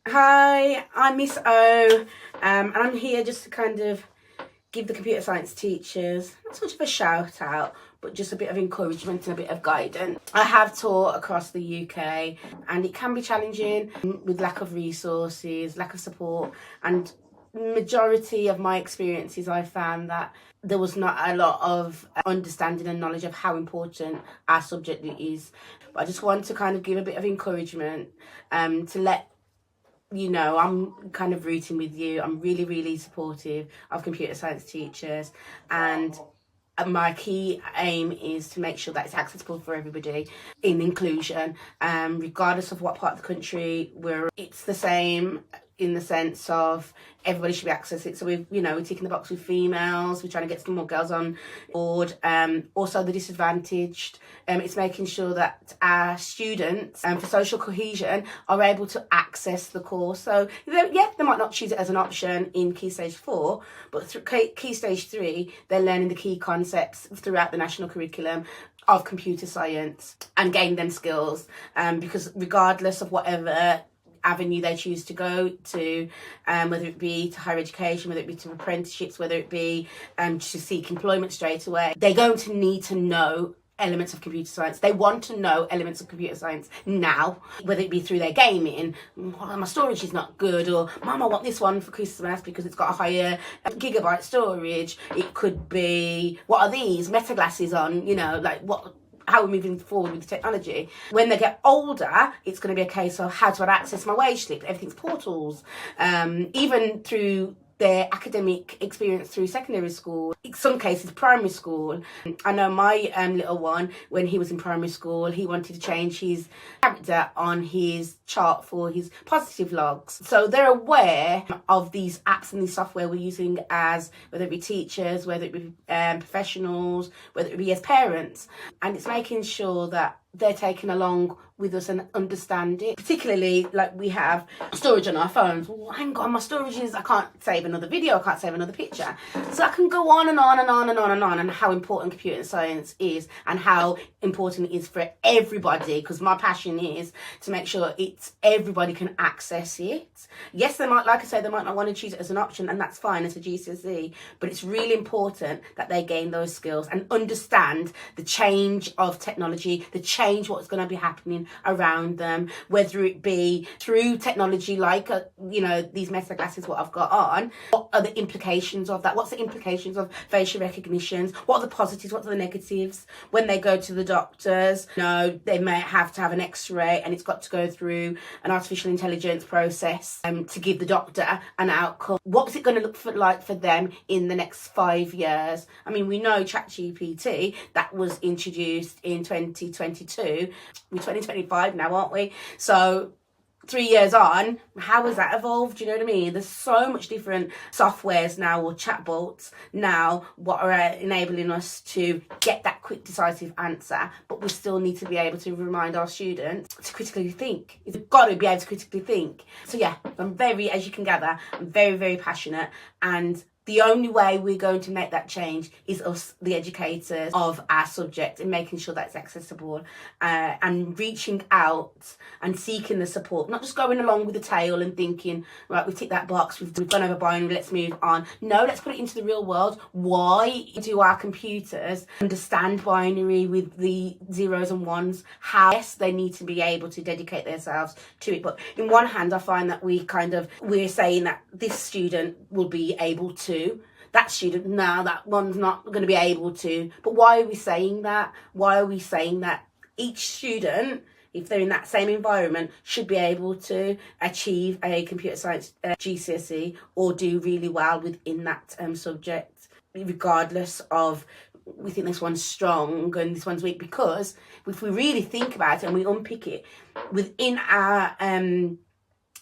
Hi, I'm Miss O, and I'm here just to kind of give the computer science teachers not so much of a shout out, but just a bit of encouragement and a bit of guidance. I have taught across the UK, and it can be challenging with lack of resources, lack of support, and majority of my experiences I found that there was not a lot of understanding and knowledge of how important our subject is. But I just want to kind of give a bit of encouragement to let I'm kind of rooting with you. I'm really, really supportive of computer science teachers, and my key aim is to make sure that it's accessible for everybody in inclusion, regardless of what part of the country it's the same in the sense of everybody should be accessing. So we're ticking the box with females. We're trying to get some more girls on board. Also the disadvantaged. It's making sure that our students, for social cohesion, are able to access the course. So they might not choose it as an option in Key Stage 4, but through Key Stage 3, they're learning the key concepts throughout the national curriculum of computer science and gain them skills. Because regardless of whatever avenue they choose to go to, whether it be to higher education, whether it be to apprenticeships, whether it be to seek employment straight away, they're going to need to know elements of computer science. They want to know elements of computer science now, whether it be through their gaming, my storage is not good, or Mum, I want this one for Christmas because it's got a higher gigabyte storage. It could be, what are these meta glasses on, how we're moving forward with the technology. When they get older, it's going to be a case of how do I access my wage slip? Everything's portals. Even through their academic experience through secondary school, in some cases primary school. I know my little one, when he was in primary school, he wanted to change his character on his chart for his positive logs. So they're aware of these apps and this software we're using as, whether it be teachers, whether it be professionals, whether it be as parents. And it's making sure that they're taken along with us and understand it. Particularly, like, we have storage on our phones. Well, hang on, my storage is, I can't save another video, I can't save another picture. So I can go on and on and on and on and on, and how important computer science is and how important it is for everybody, because my passion is to make sure everybody can access it. Yes, they might, like I say, they might not want to choose it as an option, and that's fine as a GCSE, but it's really important that they gain those skills and understand the change of technology, the change what's going to be happening around them, whether it be through technology like these meta glasses what I've got on. What are the implications of that? What's the implications of facial recognitions? What are the positives? What are the negatives? When they go to the doctors, they may have to have an x-ray, and it's got to go through an artificial intelligence process to give the doctor an outcome. What's it going to look like for them in the next 5 years? I mean, we know ChatGPT, that was introduced in 2022. We're 2025 now, aren't we? So 3 years on, how has that evolved? Do you know what I mean? There's so much different softwares now, or chatbots now, what are enabling us to get that quick, decisive answer. But we still need to be able to remind our students to critically think. You've got to be able to critically think. So yeah, as you can gather, I'm very, very passionate, and the only way we're going to make that change is us, the educators of our subject, and making sure that it's accessible, and reaching out and seeking the support, not just going along with the tail and thinking, right, we've ticked that box, we've gone over binary, let's move on. No, let's put it into the real world. Why do our computers understand binary with the zeros and ones? How? Yes, they need to be able to dedicate themselves to it. But in one hand, I find that we're saying that this student will be able to, that student, no, that one's not going to be able to. But why are we saying that? Why are we saying that each student, if they're in that same environment, should be able to achieve a computer science GCSE or do really well within that subject, regardless of, we think this one's strong and this one's weak? Because if we really think about it and we unpick it within our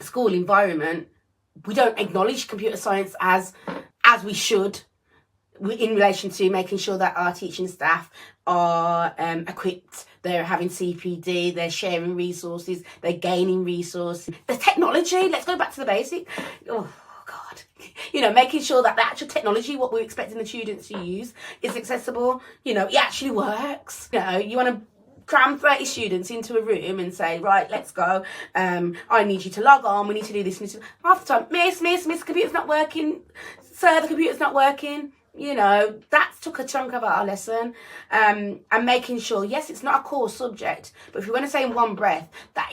school environment, we don't acknowledge computer science as we should, in relation to making sure that our teaching staff are equipped, they're having CPD, they're sharing resources, they're gaining resources. The technology, let's go back to the basic. Oh, God. Making sure that the actual technology, what we're expecting the students to use, is accessible. It actually works. You want to cram 30 students into a room and say, right, let's go. I need you to log on. We need to do this. Half the time, miss, the computer's not working. Sir, the computer's not working. You know, that took a chunk of our lesson. And making sure, yes, it's not a core subject, but if you want to say in one breath that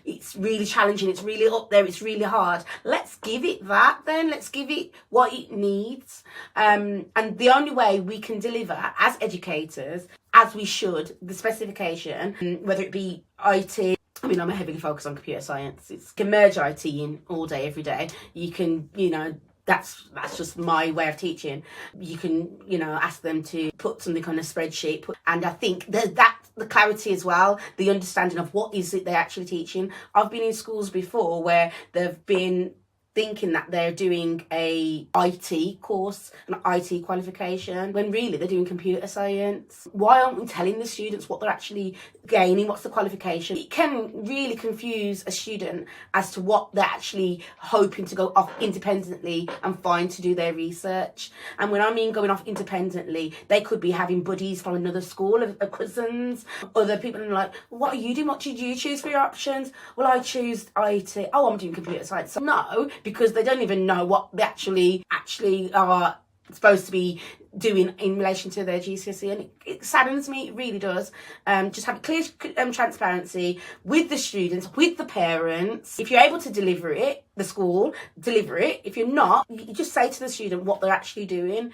it's really challenging, it's really up there, it's really hard, let's give it that then. Let's give it what it needs. And the only way we can deliver as educators, as we should, the specification, whether it be IT, I mean, I'm heavily focused on computer science. You can merge IT in all day, every day. You can, you know, that's just my way of teaching. You can, you know, ask them to put something on a spreadsheet. And I think that the clarity as well, the understanding of what is it they're actually teaching. I've been in schools before where they've been thinking that they're doing a IT course, an IT qualification, when really they're doing computer science. Why aren't we telling the students what they're actually gaining? What's the qualification? It can really confuse a student as to what they're actually hoping to go off independently and find to do their research. And when I mean going off independently, they could be having buddies from another school, of cousins, other people, and like, what are you doing? What did you choose for your options? Well, I choose IT. Oh, I'm doing computer science. So no, because they don't even know what they actually are supposed to be doing in relation to their GCSE, and it saddens me, it really does. Just have clear transparency with the students, with the parents. If you're able to deliver it, the school, deliver it. If you're not, you just say to the student what they're actually doing,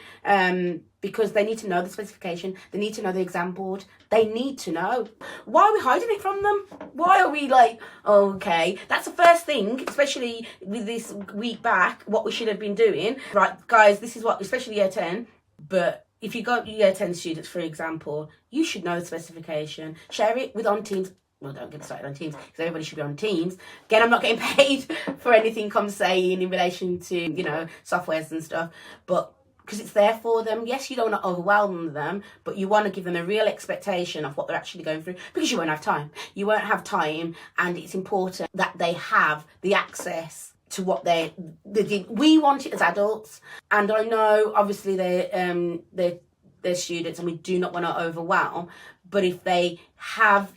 because they need to know the specification, they need to know the exam board, they need to know. Why are we hiding it from them? Why are we like, oh, okay, that's the first thing, especially with this week back, what we should have been doing. Right, guys, this is what, especially year 10, but if you got year 10 students, for example, you should know the specification. Share it with on Teams. Well, don't get started on Teams, because everybody should be on Teams. Again, I'm not getting paid for anything I'm saying in relation to, you know, softwares and stuff, but because it's there for them. Yes, you don't want to overwhelm them, but you want to give them a real expectation of what they're actually going through, because you won't have time. You won't have time, and it's important that they have the access to what they did. We want it as adults, and I know obviously they're students, and we do not want to overwhelm, but if they have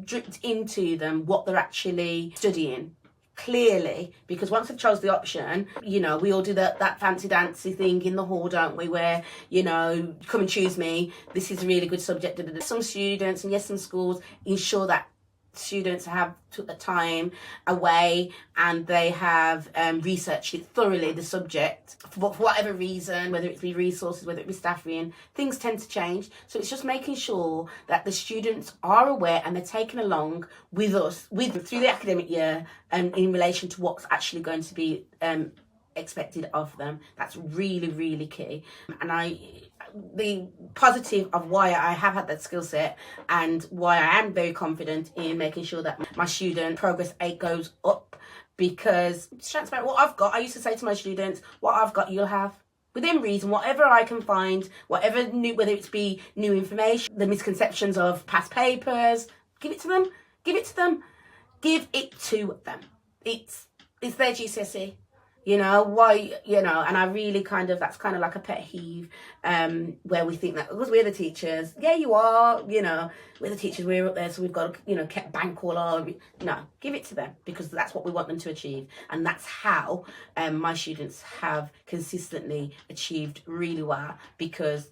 dripped into them what they're actually studying clearly, because once they've chose the option, you know, we all do that fancy dancy thing in the hall, don't we, where, you know, come and choose me, this is a really good subject. Some students, and yes, some schools ensure that students have took the time away and they have researched it thoroughly, the subject, for whatever reason, whether it be resources, whether it be staffing. Things tend to change, so it's just making sure that the students are aware and they're taken along with us through the academic year, in relation to what's actually going to be expected of them. That's really, really key. And the positive of why I have had that skill set, and why I am very confident in making sure that my student progress 8 goes up, because it's transparent. What I've got, I used to say to my students, what I've got, you'll have. Within reason, whatever I can find, whatever new, whether it's be new information, the misconceptions of past papers, give it to them. Give it to them. Give it to them. It's their GCSE. You know, why, you know, and I really that's kind of like a pet heave, where we think that because we're the teachers, yeah, you are, you know, we're the teachers, we're up there, so we've got to, you know, bank all our, no, give it to them, because that's what we want them to achieve. And that's how my students have consistently achieved really well, because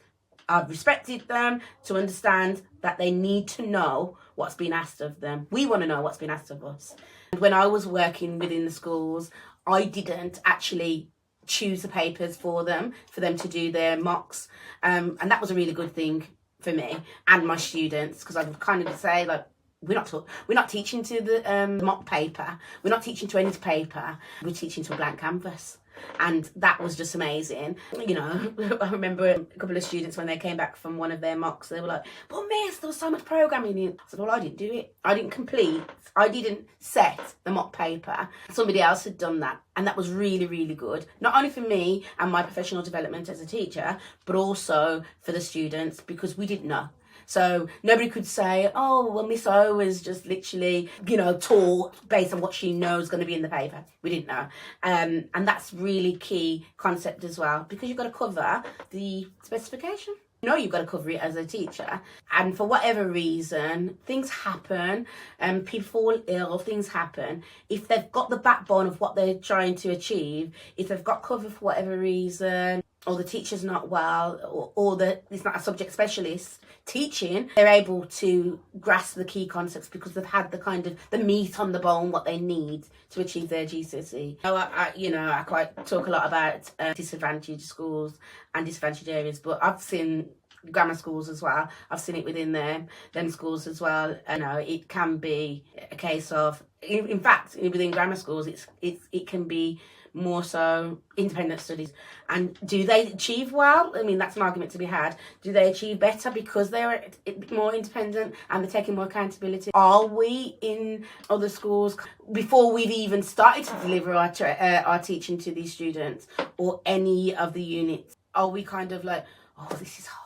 I've respected them to understand that they need to know what's been asked of them. We want to know what's been asked of us. And when I was working within the schools, I didn't actually choose the papers for them to do their mocks. And that was a really good thing for me and my students, because I would kind of say, like, we're not teaching to the mock paper. We're not teaching to any paper. We're teaching to a blank canvas. And that was just amazing. You know, I remember a couple of students, when they came back from one of their mocks, they were like, but miss, there was so much programming in it. I said, well, I didn't do it. I didn't set the mock paper. Somebody else had done that. And that was really, really good. Not only for me and my professional development as a teacher, but also for the students, because we didn't know. So nobody could say, oh, well, Miss O is just literally, you know, taught based on what she knows is going to be in the paper. We didn't know. And that's really key concept as well, because you've got to cover the specification. You know you've got to cover it as a teacher. And for whatever reason, things happen and people fall ill, things happen. If they've got the backbone of what they're trying to achieve, if they've got cover for whatever reason, or the teacher's not well, or it's not a subject specialist teaching, they're able to grasp the key concepts because they've had the meat on the bone, what they need to achieve their GCSE. I quite talk a lot about disadvantaged schools and disadvantaged areas, but I've seen grammar schools as well. I've seen it within them schools as well. It can be a case of, in fact, within grammar schools, it can be more so independent studies. And do they achieve well? I mean, that's an argument to be had. Do they achieve better because they're more independent and they're taking more accountability? Are we in other schools, before we've even started to deliver our teaching to these students or any of the units, are we kind of like, oh, this is hard?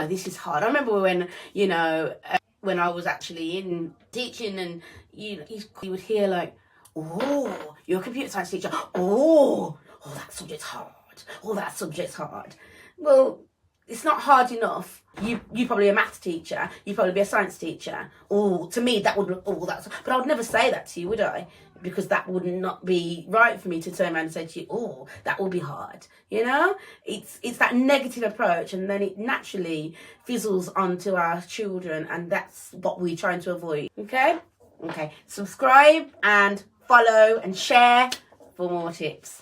This is hard. I remember when I was actually in teaching, and you would hear like, oh, you're a computer science teacher. Oh, that subject's hard. Oh, that subject's hard. Well, it's not hard enough. You probably a maths teacher. You probably be a science teacher. Oh, to me that would look. Oh, that's. But I would never say that to you, would I? Because that would not be right for me to turn around and say to you, oh, that will be hard. It's that negative approach, and then it naturally fizzles onto our children, and that's what we're trying to avoid. Okay. Subscribe and follow and share for more tips.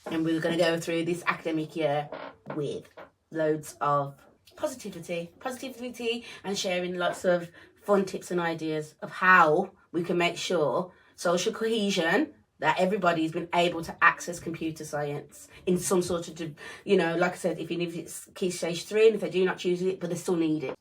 And we're going to go through this academic year with loads of positivity, and sharing lots of fun tips and ideas of how we can make sure social cohesion, that everybody's been able to access computer science in some sort of, like I said, if it's Key Stage 3, and if they do not choose it, but they still need it.